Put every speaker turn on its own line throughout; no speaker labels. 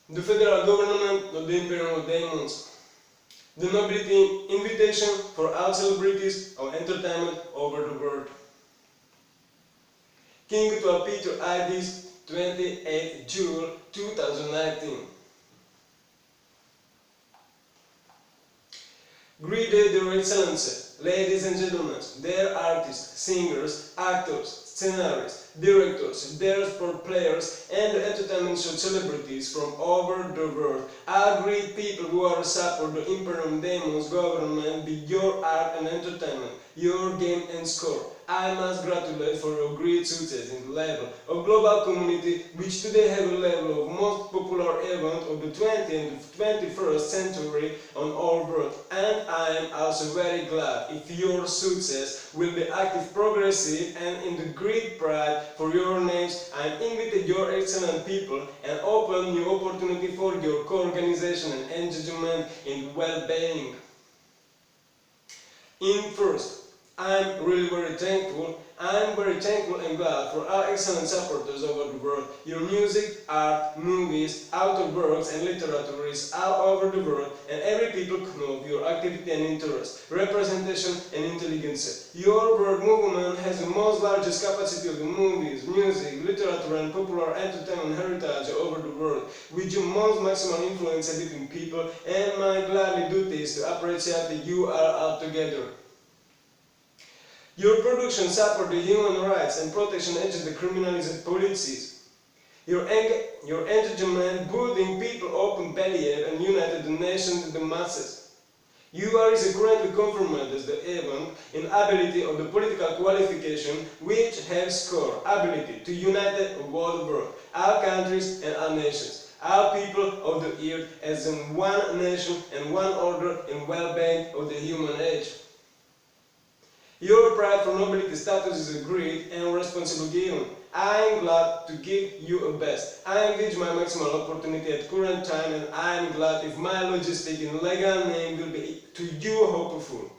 the federal government of the Imperial Demons, the Nobility invitation for all celebrities of entertainment over the world. King to Peter IDs 28 June 2019. Greeted their excellency, ladies and gentlemen, dear artists, singers, actors, scenarists, directors, dear sport players, and entertainment show celebrities from over the world. All great people who are support the Imperial Demons government with your art and entertainment, your game and score. I must gratulate for your great success in the level of global community, which today have a level of most popular event of the 20th and 21st century on our world. And I am also very glad if your success will be active, progressive, and in the great pride for your names. I invited your excellent people and open new opportunity for your co-organization and engagement in well-being. In first, I'm really very thankful and glad for our excellent supporters over the world. Your music, art, movies, outdoor works and literature is all over the world, and every people know your activity and interest, representation and intelligence. Your world movement has the most largest capacity of the movies, music, literature and popular entertainment heritage over the world, with your most maximal influence between people, and my gladly duty is to appreciate that you are all together. Your production support the human rights and protection against the criminalized policies. Your engagement building people open belief and united the nation and the masses. You are currently confirmed as the event in ability of the political qualification which have scored ability to unite the whole world, all countries and all nations, all people of the earth as in one nation and one order and well-being of the human age. Your pride for nobility status is a great and responsible given. I am glad to give you a best. I engage my maximal opportunity at current time, and I am glad if my logistic and legal name will be to you hopeful.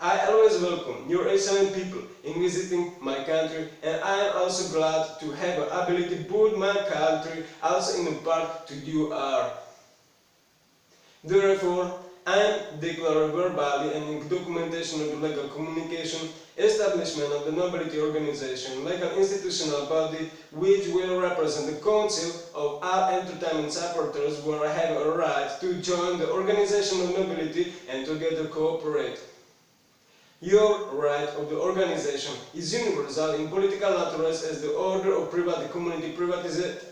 I always welcome your excellent people in visiting my country, and I am also glad to have the ability to build my country also in the part to you are. Therefore, I declare verbally and in documentation of the legal communication, establishment of the Nobility organization, legal institutional body which will represent the council of all entertainment supporters who have a right to join the organization of Nobility and together cooperate. Your right of the organization is universal in political naturalness as the order of private community privatized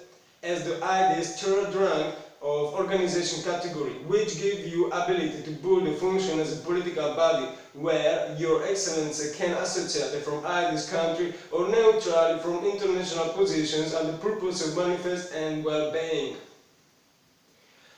as the ideas third rank of organization category, which give you ability to build a function as a political body where your excellency can associate from either country or neutrally from international positions and the purpose of manifest and well-being.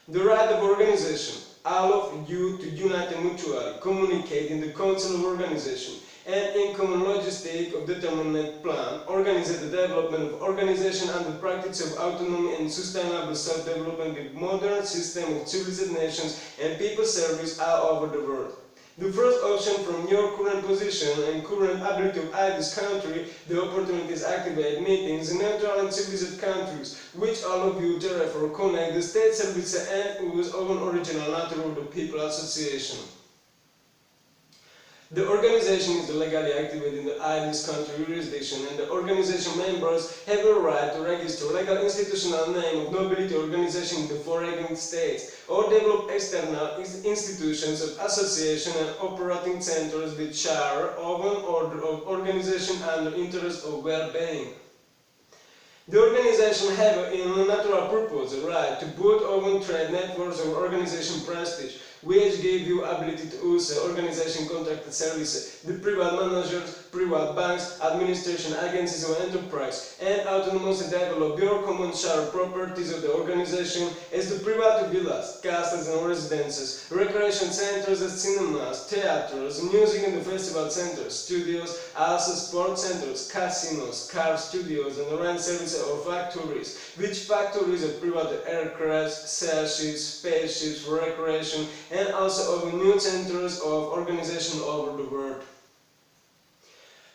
The right of organization allows you to unite and mutually communicate in the council of organization and in common logistic of determinate plan, organize the development of organization and the practice of autonomy and sustainable self-development with modern system of civilized nations and people service all over the world. The first option from your current position and current ability of this country, the opportunities activate meetings in neutral and civilized countries, which all of you therefore connect the state service and use of an original nature of the people association. The organization is legally activated in the ID's country jurisdiction, and the organization members have a right to register legal institutional name of nobility organization in the foreign states, or develop external institutions of association and operating centers which share of an order of organization and the interest of well-being. The organization have in a natural purpose a right to build open trade networks of organization prestige, which give you ability to use organization contracted services, the private managers, private banks, administration agencies of enterprise, and autonomously develop your common share properties of the organization as the private villas, castles and residences, recreation centers as cinemas, theaters, music and the festival centers, studios, also sports centers, casinos, car studios and rent services or factories, which factories are private aircraft, spaceships, spaceships for recreation, and also of new centers of organization over the world.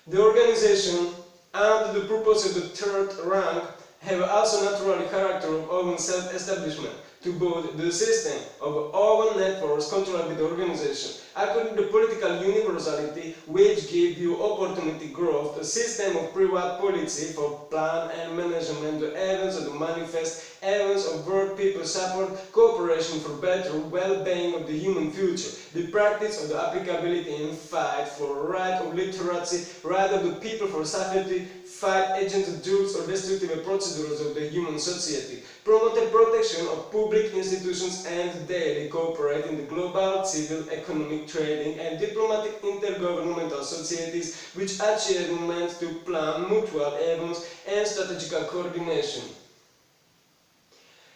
The organization, under the purpose of the third rank, have also naturally character of own self-establishment to build the system of own networks controlled by the organization. According to political universality, which give you opportunity growth, a system of private policy for plan and management, the events of the manifest, events of world people support, cooperation for better well-being of the human future, the practice of the applicability and fight for right of literacy, right of the people for safety, fight agents, drugs or destructive procedures of the human society, promote the protection of public institutions and daily cooperate in the global, civil, economic, trading and diplomatic intergovernmental societies which achieve meant to plan mutual events and strategical coordination.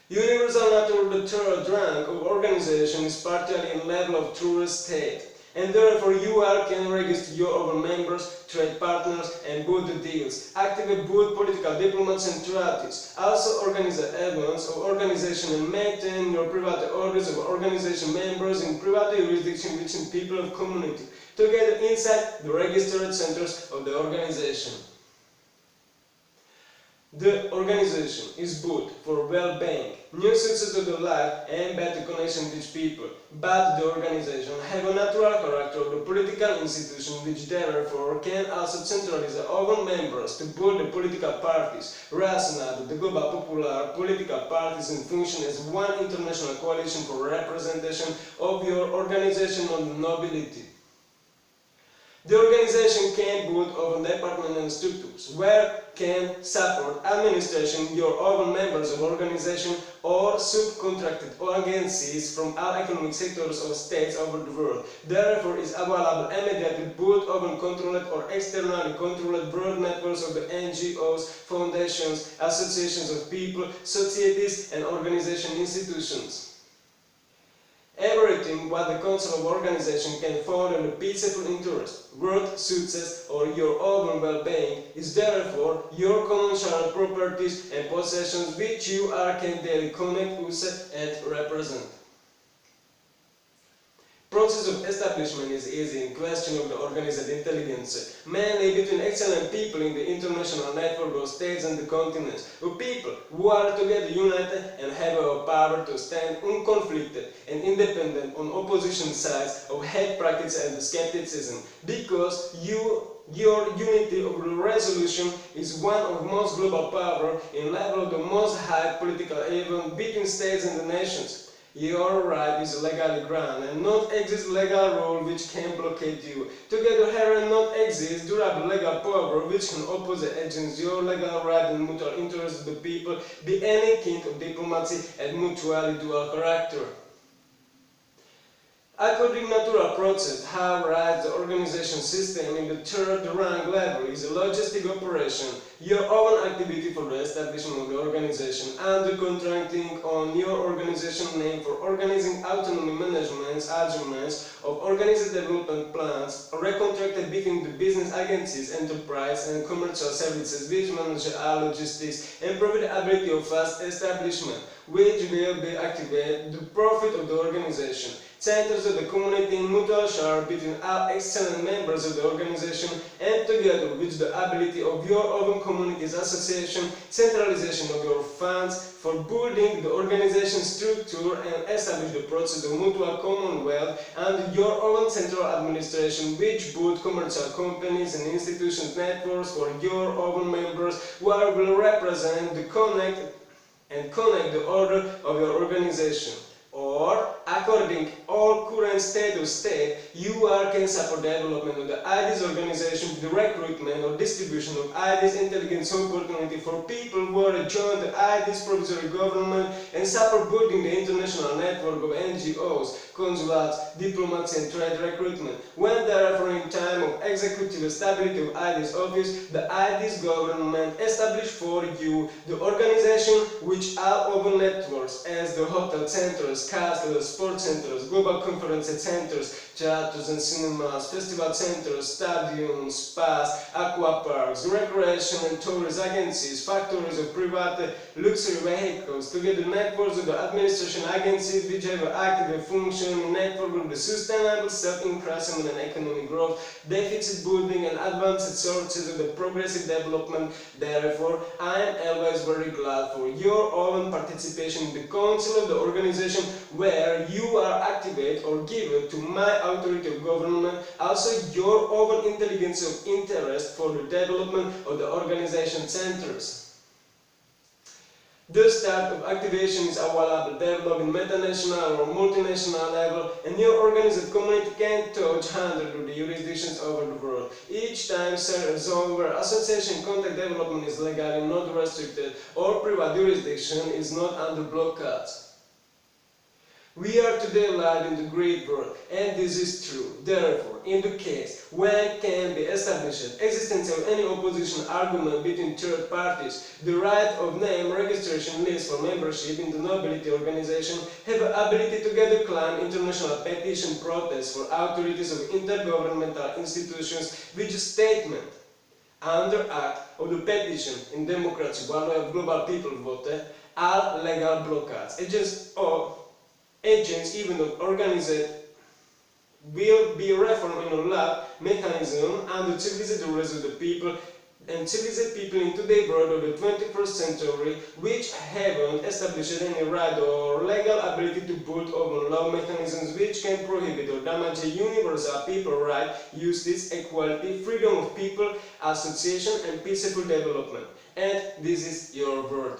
Universal nature of the third rank of organization is partially in level of true state, and therefore you all can register your own members, trade partners, and build the deals. Activate build political diplomats and treaties. Also organize events of organization and maintain your private orders of organization members in private jurisdiction within people of community, together inside the registered centers of the organization. The organization is built for well-being, new success of the life and better connection with people, but the organization have a natural character of the political institution which therefore can also centralize all members to build the political parties, rationale the global popular political parties in function as one international coalition for representation of your organization on the nobility. The organization can build over departments and structures, where can support administration your own members of organization or subcontracted agencies from all economic sectors or states over the world. Therefore, is available immediately built over controlled or externally controlled broad networks of the NGOs, foundations, associations of people, societies and organization institutions. Everything what the concept of organization can found in a peaceful interest, world success or your own well-being is therefore your common shared properties and possessions which you are can daily connect, use and represent. Process of establishment is easy in question of the organized intelligence, mainly between excellent people in the international network of states and the continents, of people who are together united and have a power to stand unconflicted and independent on opposition sides of hate practice and skepticism, because your unity of resolution is one of most global power in level of the most high political event between states and the nations. Your right is legally granted and not exist legal rule which can blockade you. Together here not exist durable legal power which can oppose against your legal right and mutual interest of the people, be any kind of diplomacy and mutually dual character. According to natural process, how rise the organization system in the third rank level is a logistic operation, your own activity for the establishment of the organization and the contracting on your organization name for organizing autonomy managements, adjustments of organized development plans, recontracted between the business agencies, enterprise and commercial services which manage all logistics and provide the ability of fast establishment, which will be activated the profit of the organization. Centers of the community in mutual share between all excellent members of the organization and together with the ability of your own community's association, centralization of your funds for building the organization structure and establish the process of mutual commonwealth and your own central administration which build commercial companies and institutions networks for your own members who will represent the connect the order of your organization. Or, according all current state of state, you can support development of the IDs organization, the recruitment or distribution of IDs intelligence opportunity for people who are join the IDs provisory government and support building the international network of NGOs, consulates, diplomats and trade recruitment. When therefore in time of executive stability of IDs office, the IDs government establish for you the organization which all open networks as the hotel centers, castles, sports centers, global conference centers, theaters and cinemas, festival centers, stadiums, spas, aqua parks, recreation and tourist agencies, factories of private luxury vehicles, together networks of the administration agencies which have an active function, network of the sustainable self-increasement and economic growth, deficit building and advanced sources of the progressive development. Therefore, I am always very glad for your own participation in the council of the organization where you are activate or given to my authority of government, also your own intelligence of interest for the development of the organization centers. The start of activation is available developed in metanational or multinational level, and your organized community can touch hundreds of the jurisdictions over the world. Each time a zone where association contact development is legally not restricted or private jurisdiction is not under blockade. We are today alive in the great world, and this is true. Therefore, in the case when can be established existence of any opposition argument between third parties, the right of name registration list for membership in the Nobility organization have the ability to gather claim international petition protests for authorities of intergovernmental institutions which statement under act of the petition in democracy one way of global people vote are legal blockades. Agents even of organized will be reformed in a law mechanism and the civilized rules of the people and civilized people in today's world of the 21st century which haven't established any right or legal ability to put over law mechanisms which can prohibit or damage a universal people right, justice, equality, freedom of people, association and peaceful development. And this is your word.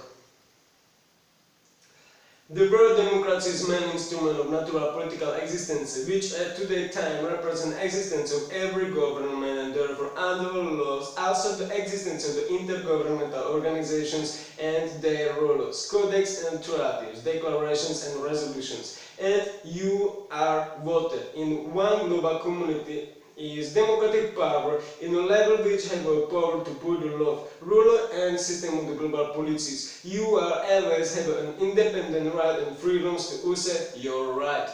The world democracy is main instrument of natural political existence, which at today's time represents existence of every government and therefore under laws, also the existence of the intergovernmental organizations and their rules, codex and treaties, declarations and resolutions. And you are voted in one global community is democratic power in a level which have a power to put the law, rule and system of the global policies. You are always have an independent right and freedoms to use your right.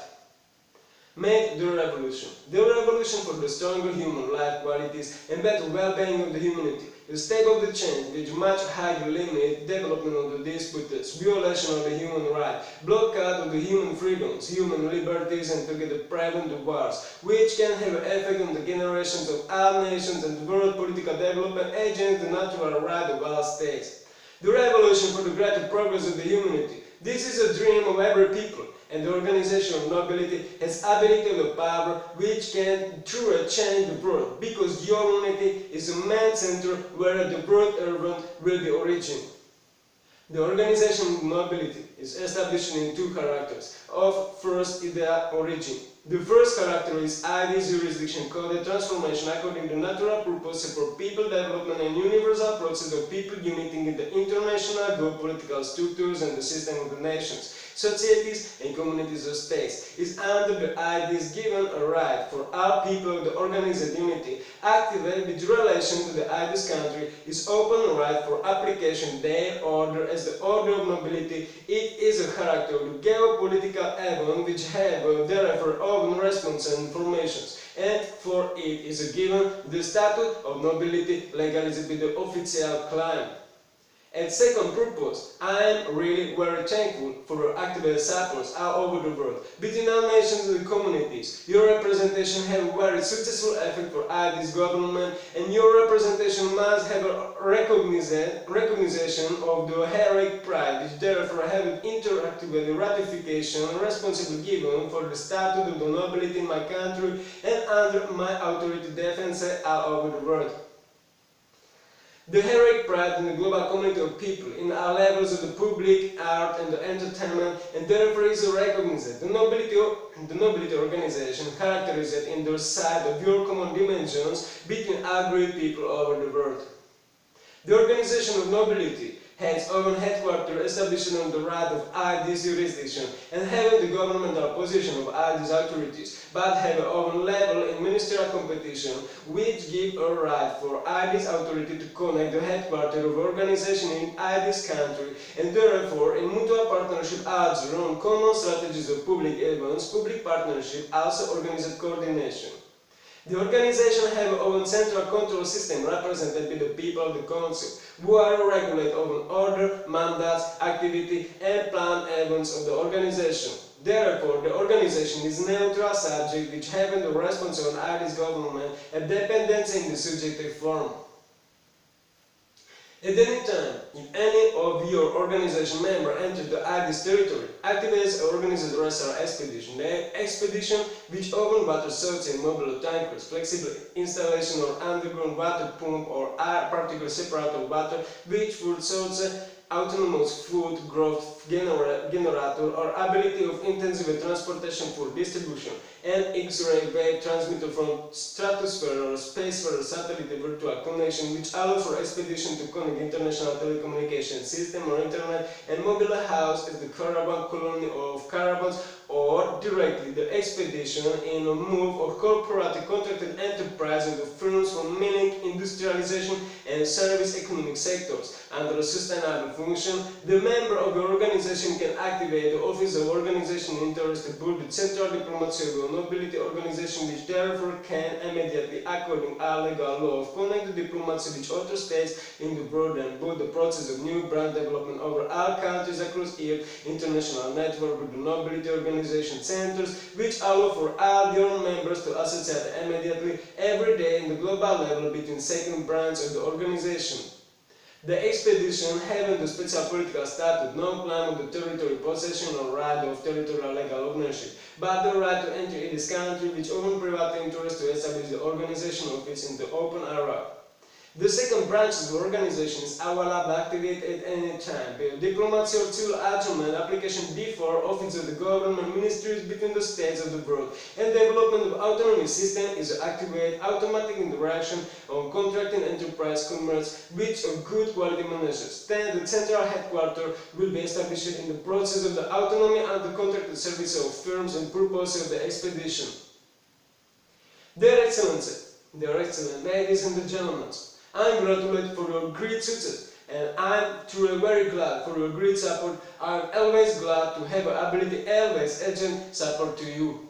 Make the revolution. The revolution for the stronger human life qualities and better well-being of the humanity. The step of the change which much higher limit development of the disputes, violation of the human right, blockade of the human freedoms, human liberties and together prevent the wars, which can have an effect on the generations of all nations and the world political development against the natural right of all states. The revolution for the greater progress of the humanity. This is a dream of every people, and the organization of Nobility has ability of the power which can truly change the world, because your unity is a main center where the world event will be origin. The organization of Nobility is established in two characters. First is the origin. The first character is ideas jurisdiction code transformation according to natural purpose for people development and universal process of people uniting in the international geopolitical structures and the system of the nations, societies and communities of states. Is under the ideas given a right for all people of the organized unity, activate with relation to the ideas country, is open right for application their order as the order of nobility. It is a character of the geopolitical event which have therefore open response and informations, and for it is given the status of nobility legalized with the official claim. And second purpose, I am really very thankful for your active support all over the world, between all nations and communities. Your representation have a very successful effect for this government, and your representation must have a recognition of the heroic pride, which therefore have an interactive with the ratification responsible given for the status of the nobility in my country and under my authority defense all over the world. The heroic pride in the global community of people in all levels of the public, art and the entertainment, and therefore is recognized. The nobility organization characterized in the side of your common dimensions between all great people over the world. The organization of nobility has own headquarters established on the right of ID's jurisdiction and having the governmental position of ID's authorities, but have a own level in ministerial competition, which give a right for ID's authority to connect the headquarters of organization in ID's country, and therefore in mutual partnership adds their own common strategies of public events, public partnership, also organized coordination. The organization have its own central control system represented by the people of the Council, who are regulate own order, mandates, activity and planned events of the organization. Therefore, the organization is neutral subject which having the response on ID's government and dependency in the subjective form. At any time, if any of your organization members enter the ID's territory, activates or organizes a rescue expedition. The expedition, which open water sources and mobile tankers, flexible installation or underground water pump or particular separator water, which food sources, autonomous food growth generator or ability of intensive transportation for distribution, and X-ray wave transmitter from stratosphere or spacesphere satellite virtual connection which allows for expedition to connect international telecommunication system or internet and mobile house as the caravan colony of caravans or directly the expedition in a move or corporate contracted enterprise of the firms for mining, industrialization and service economic sectors. Under a sustainable function, the member of the organization can activate the office of organization interest to build the central diplomacy of a nobility organization which therefore can immediately, according to legal law, connect the diplomacy with other states in the world and build the process of new brand development over all countries across Europe, international network with the nobility organization centers which allow for all their members to associate immediately every day in the global level between second branches of the organization. The expedition having the special political status, no claim of the territory possession or right of territorial legal ownership, but the right to enter in this country which own private interest to establish the organization office in the open area. The second branch of the organization is available activate at any time. The diplomacy or civil agreement application before office of the government ministries between the states of the world and development of autonomy system is activate automatic interaction on contracting enterprise commerce which of good quality managers. Then the central headquarters will be established in the process of the autonomy and the contracted service of firms and purpose of the expedition. Dear Excellency, dear Excellent ladies and gentlemen, I congratulate for your great success and I'm truly very glad for your great support. I'm always glad to have the ability always agent support to you.